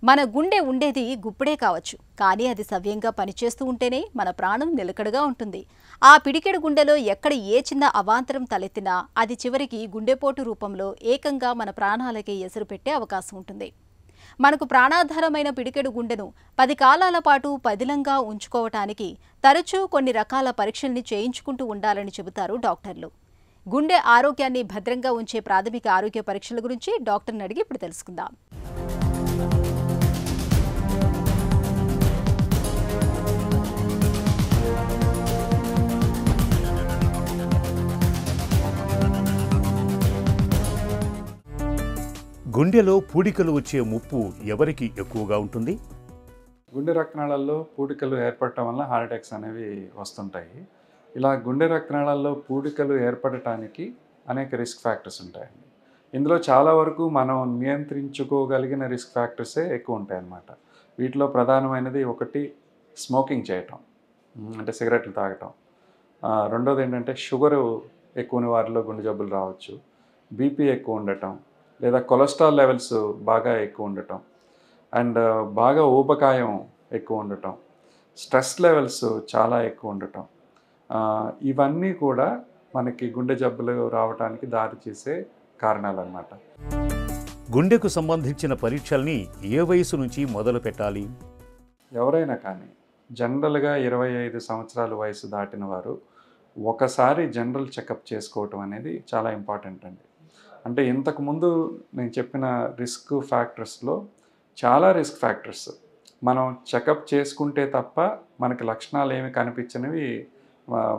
మన గుండె ఉండేది గుప్పుడే కావచ్చు, కానీ అది సవ్యంగా పనిచేస్తూ ఉంటేనే మన ప్రాణం నిలకడగా ఉంటుంది. ఆ పిడికెడు గుండెలో ఎక్కడ ఏ చిన్న అవాంతరం తలెత్తినా అది చివరికి గుండెపోటు రూపంలో ఏకంగా మన ప్రాణాలకే ఎసరు పెట్టే అవకాశం ఉంటుంది. మనకు ప్రాణాధారమైన పిడికెడు గుండెను 10 కాలాల పాటు పదిలంగా ఉంచుకోవటానికి తరచూ కొన్ని రకాల పరీక్షల్ని చేయించుకుంటూ ఉండాలని చెబుతారు డాక్టర్లు. గుండె ఆరోగ్యాన్ని భద్రంగా ఉంచే ప్రాథమిక ఆరోగ్య పరీక్షల గురించి డాక్టర్ని అడిగి ఇప్పుడు తెలుసుకుందాం. గుండెలో పూడికలు వచ్చే ముప్పు ఎవరికి ఎక్కువగా ఉంటుంది? గుండె రక్తనాళాల్లో పూడికలు ఏర్పడటం వల్ల హార్ట్ అటాక్స్ అనేవి వస్తుంటాయి. ఇలా గుండె రక్తనాళాల్లో పూడికలు ఏర్పడటానికి అనేక రిస్క్ ఫ్యాక్టర్స్ ఉంటాయండి. ఇందులో చాలా వరకు మనం నియంత్రించుకోగలిగిన రిస్క్ ఫ్యాక్టర్సే ఎక్కువ ఉంటాయి అన్నమాట. వీటిలో ప్రధానమైనది ఒకటి స్మోకింగ్ చేయటం, అంటే సిగరెట్లు తాగటం. రెండోది ఏంటంటే షుగరు ఎక్కువ వారిలో గుండె జబ్బులు రావచ్చు. బీపీ ఎక్కువ ఉండటం, లేదా కొలెస్ట్రాల్ లెవెల్స్ బాగా ఎక్కువ ఉండటం, అండ్ బాగా ఊబకాయం ఎక్కువ ఉండటం, స్ట్రెస్ లెవెల్స్ చాలా ఎక్కువ ఉండటం. ఇవన్నీ కూడా మనకి గుండె జబ్బులు రావడానికి దారి చేసే కారణాలు అన్నమాట. గుండెకు సంబంధించిన పరీక్షల్ని ఏ వయసు నుంచి మొదలు పెట్టాలి? ఎవరైనా కానీ జనరల్గా 25 సంవత్సరాల వయసు దాటిన వారు ఒకసారి జనరల్ చెకప్ చేసుకోవటం అనేది చాలా ఇంపార్టెంట్ అండి. అంటే ఇంతకుముందు నేను చెప్పిన రిస్క్ ఫ్యాక్టర్స్లో చాలా రిస్క్ ఫ్యాక్టర్స్ మనం చెకప్ చేసుకుంటే తప్ప మనకి లక్షణాలు ఏమి కనిపించనివి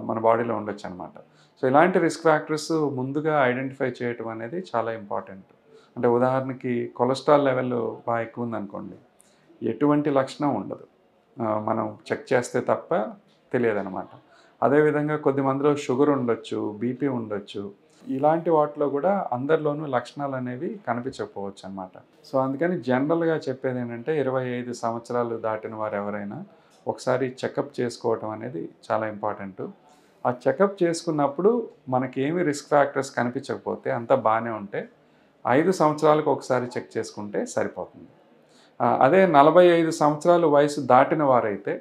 మన బాడీలో ఉండొచ్చు అనమాట. సో ఇలాంటి రిస్క్ ఫ్యాక్టర్స్ ముందుగా ఐడెంటిఫై చేయటం అనేది చాలా ఇంపార్టెంట్. అంటే ఉదాహరణకి కొలెస్ట్రాల్ లెవెల్ బాగా ఎక్కువ ఉందనుకోండి, ఎటువంటి లక్షణం ఉండదు, మనం చెక్ చేస్తే తప్ప తెలియదన్నమాట. అదేవిధంగా కొద్దిమందిలో షుగర్ ఉండొచ్చు, బీపీ ఉండొచ్చు. ఇలాంటి వాటిలో కూడా అందరిలోనూ లక్షణాలు అనేవి కనిపించకపోవచ్చు అన్నమాట. సో అందుకని జనరల్గా చెప్పేది ఏంటంటే 25 సంవత్సరాలు దాటిన వారు ఎవరైనా ఒకసారి చెకప్ చేసుకోవటం అనేది చాలా ఇంపార్టెంట్. ఆ చెకప్ చేసుకున్నప్పుడు మనకి ఏమి రిస్క్ ఫ్యాక్టర్స్ కనిపించకపోతే అంతా బాగానే ఉంటే 5 సంవత్సరాలకు ఒకసారి చెక్ చేసుకుంటే సరిపోతుంది. అదే 45 సంవత్సరాల వయసు దాటిన వారైతే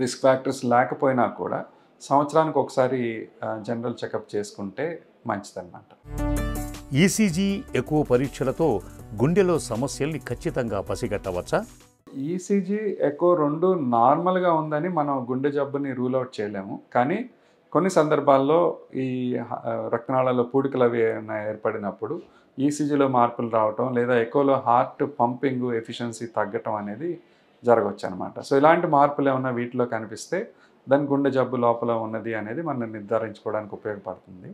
రిస్క్ ఫ్యాక్టర్స్ లేకపోయినా కూడా సంవత్సరానికి ఒకసారి జనరల్ చెకప్ చేసుకుంటే మంచిదన్నమాట. ఈసీజీ ఎక్కువ పరీక్షలతో గుండెలో సమస్యల్ని ఖచ్చితంగా పసిగట్టవచ్చా? ఈసీజీ ఎక్కువ 2 నార్మల్గా ఉందని మనం గుండె జబ్బుని రూల్ అవుట్ చేయలేము. కానీ కొన్ని సందర్భాల్లో ఈ రక్తనాళాల్లో పూడికలు అవి ఏర్పడినప్పుడు ఈసీజీలో మార్పులు రావటం, లేదా ఎక్కువలో హార్ట్ పంపింగ్ ఎఫిషియన్సీ తగ్గటం అనేది జరగవచ్చు అనమాట. సో ఇలాంటి మార్పులు ఏమన్నా వీటిలో కనిపిస్తే దాని గుండె జబ్బు లోపల ఉన్నది అనేది మనం నిర్ధారించుకోవడానికి ఉపయోగపడుతుంది.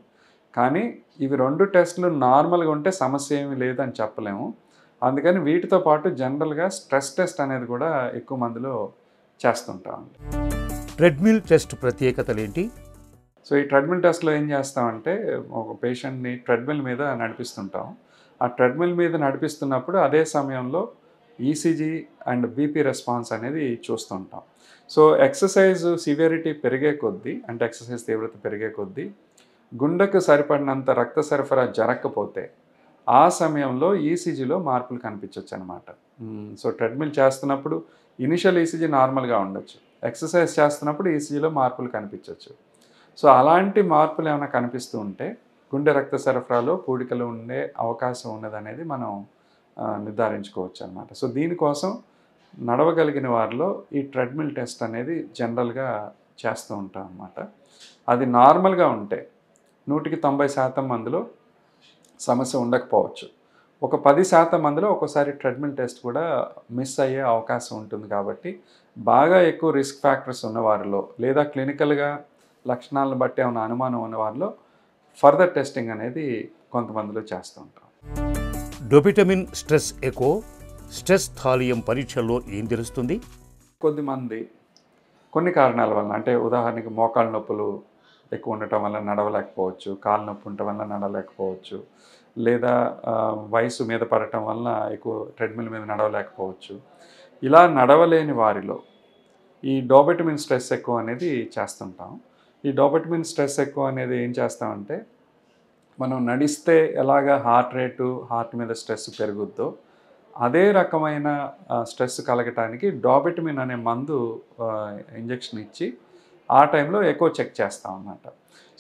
కానీ ఇవి 2 టెస్టులు నార్మల్గా ఉంటే సమస్య ఏమీ లేదని చెప్పలేము. అందుకని వీటితో పాటు జనరల్గా స్ట్రెస్ టెస్ట్ అనేది కూడా ఎక్కువ మందిలో చేస్తుంటామండి. ట్రెడ్మిల్ టెస్ట్ ప్రత్యేకతలేంటి? సో ఈ ట్రెడ్మిల్ టెస్ట్లో ఏం చేస్తామంటే ఒక పేషెంట్ని ట్రెడ్మిల్ మీద నడిపిస్తుంటాం. ఆ ట్రెడ్మిల్ మీద నడిపిస్తున్నప్పుడు అదే సమయంలో ఈసీజీ అండ్ బీపీ రెస్పాన్స్ అనేది చూస్తుంటాం. సో ఎక్సర్సైజ్ సివియరిటీ పెరిగే కొద్దీ, అంటే ఎక్సర్సైజ్ తీవ్రత పెరిగే కొద్దీ గుండెకు సరిపడినంత రక్త సరఫరా జరగకపోతే ఆ సమయంలో ఈసీజీలో మార్పులు కనిపించవచ్చు అనమాట. సో ట్రెడ్మిల్ చేస్తున్నప్పుడు ఇనిషియల్ ఈసీజీ నార్మల్గా ఉండొచ్చు, ఎక్సర్సైజ్ చేస్తున్నప్పుడు ఈసీజీలో మార్పులు కనిపించవచ్చు. సో అలాంటి మార్పులు ఏమైనా కనిపిస్తూ ఉంటే గుండె రక్త సరఫరాలో పూడికలు ఉండే అవకాశం ఉన్నదనేది మనం నిర్ధారించుకోవచ్చు అనమాట. సో దీనికోసం నడవగలిగిన వారిలో ఈ ట్రెడ్మిల్ టెస్ట్ అనేది జనరల్గా చేస్తూ ఉంటాం అన్నమాట. అది నార్మల్గా ఉంటే 190% మందిలో సమస్య ఉండకపోవచ్చు. ఒక 10% మందిలో ఒక్కోసారి ట్రెడ్మిల్ టెస్ట్ కూడా మిస్ అయ్యే అవకాశం ఉంటుంది. కాబట్టి బాగా ఎక్కువ రిస్క్ ఫ్యాక్టర్స్ ఉన్నవారిలో, లేదా క్లినికల్గా లక్షణాలను బట్టి ఏమైనా అనుమానం ఉన్నవారిలో ఫర్దర్ టెస్టింగ్ అనేది కొంతమందిలో చేస్తూ ఉంటాం. డోపిటమిన్ స్ట్రెస్ ఎకో, స్ట్రెస్ థాలియం పరీక్షల్లో ఏం తెలుస్తుంది? కొద్దిమంది కొన్ని కారణాల వల్ల, అంటే ఉదాహరణకి మోకాళ్ళ నొప్పులు ఎక్కువ ఉండటం వల్ల నడవలేకపోవచ్చు, కాళ్ళ నొప్పి ఉండటం వల్ల నడవలేకపోవచ్చు, లేదా వయసు మీద పడటం వల్ల ఎక్కువ ట్రెడ్మిల్ మీద నడవలేకపోవచ్చు. ఇలా నడవలేని వారిలో ఈ డోపిటమిన్ స్ట్రెస్ ఎక్కువ అనేది చేస్తుంటాం. ఈ డోపిటమిన్ స్ట్రెస్ ఎక్కువ అనేది ఏం చేస్తామంటే, మనం నడిస్తే ఎలాగ హార్ట్ రేటు, హార్ట్ మీద స్ట్రెస్ పెరుగుద్దో అదే రకమైన స్ట్రెస్ కలగటానికి డోబెటమిన్ అనే మందు ఇంజెక్షన్ ఇచ్చి ఆ టైంలో ఎక్కువ చెక్ చేస్తాం అన్నమాట.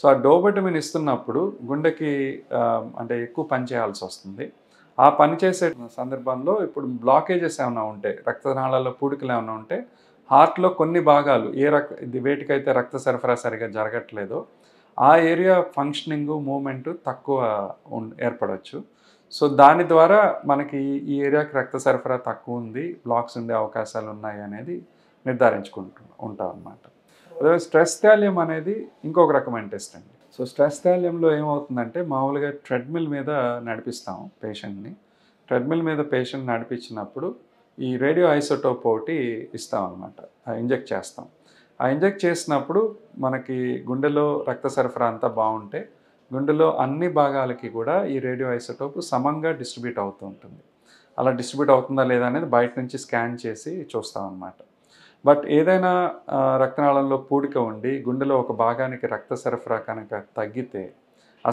సో ఆ డోబెటమిన్ ఇస్తున్నప్పుడు గుండెకి అంటే ఎక్కువ పని చేయాల్సి వస్తుంది. ఆ పని చేసే సందర్భంలో ఇప్పుడు బ్లాకేజెస్ ఏమైనా ఉంటే, రక్తనాళాల్లో పూడికలు ఏమైనా ఉంటే హార్ట్లో కొన్ని భాగాలు వేటికైతే రక్త సరఫరా సరిగా జరగట్లేదో ఆ ఏరియా ఫంక్షనింగ్ మూమెంట్ తక్కువ ఏర్పడవచ్చు. సో దాని ద్వారా మనకి ఈ ఏరియాకి రక్త సరఫరా తక్కువ ఉంది, బ్లాక్స్ ఉండే అవకాశాలు ఉన్నాయి అనేది ఉంటాం అన్నమాట. అదే స్ట్రెస్ థాలియం అనేది ఇంకొక రకమైన టెస్ట్ అండి. సో స్ట్రెస్ థాలియంలో ఏమవుతుందంటే మామూలుగా ట్రెడ్మిల్ మీద నడిపిస్తాం పేషెంట్ని. ట్రెడ్మిల్ మీద పేషెంట్ నడిపించినప్పుడు ఈ రేడియో ఐసోటోప్ ఒకటి ఇస్తాం అన్నమాట, ఇంజెక్ట్ చేస్తాం. ఆ ఇంజెక్ట్ చేసినప్పుడు మనకి గుండెలో రక్త సరఫరా అంతా బాగుంటే గుండెలో అన్ని భాగాలకి కూడా ఈ రేడియో ఐసోటోప్ సమంగా డిస్ట్రిబ్యూట్ అవుతూ ఉంటుంది. అలా డిస్ట్రిబ్యూట్ అవుతుందా లేదా అనేది బయట నుంచి స్కాన్ చేసి చూస్తాం అన్నమాట. బట్ ఏదైనా రక్తనాళంలో పూడిక ఉండి గుండెలో ఒక భాగానికి రక్త సరఫరా కనుక తగ్గితే ఆ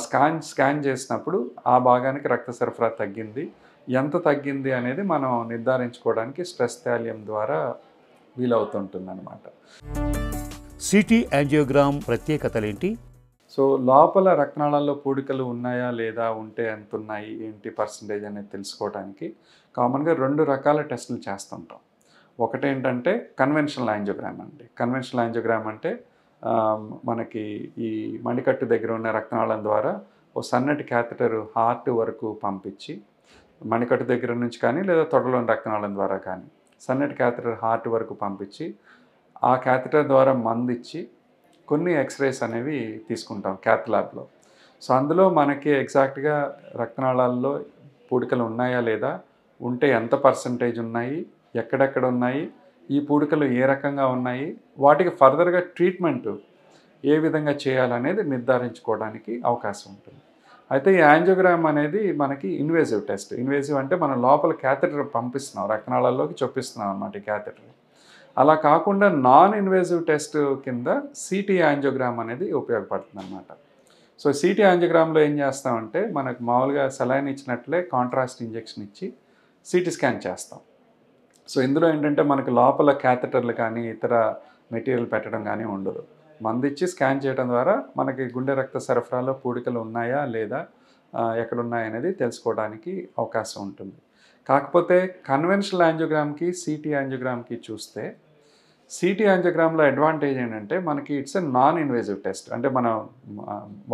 స్కాన్ చేసినప్పుడు ఆ భాగానికి రక్త సరఫరా తగ్గింది, ఎంత తగ్గింది అనేది మనం నిర్ధారించుకోవడానికి స్ట్రెస్ థాలియం ద్వారా వీలవుతుంటుంది అన్నమాట. City angiogram ప్రత్యేకతలేంటి? సో లోపల రక్తనాళాల్లో పూడికలు ఉన్నాయా లేదా, ఉంటే ఎంత ఉన్నాయి, ఏంటి పర్సంటేజ్ అనేది తెలుసుకోవడానికి కామన్గా 2 రకాల టెస్టులు చేస్తుంటాం. ఒకటేంటంటే కన్వెన్షనల్ యాంజియోగ్రామ్ అండి. కన్వెన్షనల్ యాంజియోగ్రామ్ అంటే మనకి ఈ మణికట్టు దగ్గర ఉన్న రక్తనాళం ద్వారా ఓ సన్నటి క్యాథెటర్ హార్ట్ వరకు పంపించి, మణికట్టు దగ్గర నుంచి కానీ లేదా తొడలోని రక్తనాళం ద్వారా కానీ సన్నటి క్యాథెటర్ హార్ట్ వరకు పంపించి ఆ క్యాథెటర్ ద్వారా మందిచ్చి కొన్ని ఎక్స్రేస్ అనేవి తీసుకుంటాం క్యాత్ ల్యాబ్లో. సో అందులో మనకి ఎగ్జాక్ట్గా రక్తనాళాల్లో పూడికలు ఉన్నాయా లేదా, ఉంటే ఎంత పర్సంటేజ్ ఉన్నాయి, ఎక్కడెక్కడ ఉన్నాయి, ఈ పూడికలు ఏ రకంగా ఉన్నాయి, వాటికి ఫర్దర్గా ట్రీట్మెంట్ ఏ విధంగా చేయాలనేది నిర్ధారించుకోవడానికి అవకాశం ఉంటుంది. అయితే ఈ యాంజియోగ్రామ్ అనేది మనకి ఇన్వేజివ్ టెస్ట్. ఇన్వేజివ్ అంటే మనం లోపల క్యాథెటర్ పంపిస్తున్నాం, రక్తనాళాల్లోకి చొప్పిస్తున్నాం అన్నమాట ఈ క్యాథెటర్. అలా కాకుండా నాన్ ఇన్వేజివ్ టెస్ట్ కింద సిటీ యాంజియోగ్రామ్ అనేది ఉపయోగపడుతుంది అన్నమాట. సో సిటీ యాంజియోగ్రామ్లో ఏం చేస్తామంటే మనకు మామూలుగా సెలైన్ ఇచ్చినట్లే కాంట్రాస్ట్ ఇంజెక్షన్ ఇచ్చి సిటీ స్కాన్ చేస్తాం. సో ఇందులో ఏంటంటే మనకి లోపల క్యాథెటర్లు కానీ ఇతర మెటీరియల్ పెట్టడం కానీ ఉండదు. మందిచ్చి స్కాన్ చేయడం ద్వారా మనకి గుండె రక్త సరఫరాలో పూడికలు ఉన్నాయా లేదా, ఎక్కడున్నాయి అనేది తెలుసుకోవడానికి అవకాశం ఉంటుంది. కాకపోతే కన్వెన్షనల్ యాంజియోగ్రామ్కి సిటీ యాంజియోగ్రామ్కి చూస్తే సిటీ యాంజియోగ్రామ్లో అడ్వాంటేజ్ ఏంటంటే మనకి it's a non invasive test. అంటే మన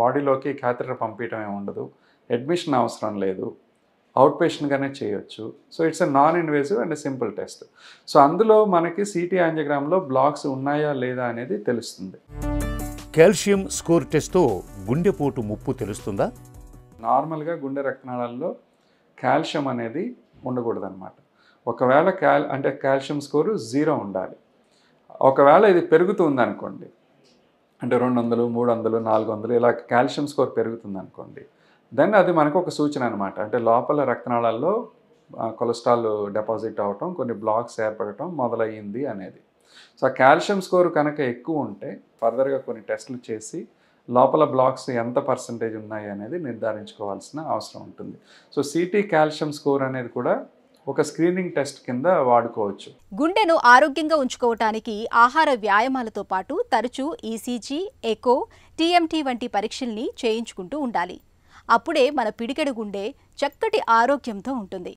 బాడీలోకి క్యాథెటర్ పంపించడం ఏమి ఉండదు, అడ్మిషన్ అవసరం లేదు, అవుట్ పేషెంట్గానే చేయొచ్చు. So it's a non invasive and simple test. So అందులో మనకి సిటీ యాంజియోగ్రామ్లో బ్లాక్స్ ఉన్నాయా లేదా అనేది తెలుస్తుంది. కాల్షియం స్కోర్ టెస్ట్తో గుండెపోటు ముప్పు తెలుస్తుందా? నార్మల్గా గుండె రక్తనాళాల్లో కాల్షియం అనేది ఉండకూడదు అనమాట. ఒకవేళ కాల్షియం స్కోరు 0 ఉండాలి. ఒకవేళ ఇది పెరుగుతుంది అనుకోండి, అంటే 200, 300, 400 ఇలా కాల్షియం స్కోర్ పెరుగుతుంది అనుకోండి, దెన్ అది మనకు ఒక సూచన అనమాట. అంటే లోపల రక్తనాళాల్లో కొలెస్ట్రాల్ డిపాజిట్ అవటం, కొన్ని బ్లాక్స్ ఏర్పడటం మొదలయ్యింది అనేది. సో ఆ కాల్షియం స్కోర్ కనుక ఎక్కువ ఉంటే ఫర్దర్గా కొన్ని టెస్టులు చేసి లోపల బ్లాక్స్ ఎంత పర్సంటేజ్ ఉన్నాయి అనేది నిర్ధారించుకోవాల్సిన అవసరం ఉంటుంది. సో సిటీ కాల్షియం స్కోర్ అనేది కూడా ఒక స్క్రీనింగ్ టెస్ట్ కింద వాడుకోవచ్చు. గుండెను ఆరోగ్యంగా ఉంచుకోవటానికి ఆహార వ్యాయామాలతో పాటు తరచూ ఈసీజీ, ఎకో, టీఎంటీ వంటి పరీక్షల్ని చేయించుకుంటూ ఉండాలి. అప్పుడే మన పిడికెడు గుండె చక్కటి ఆరోగ్యంతో ఉంటుంది.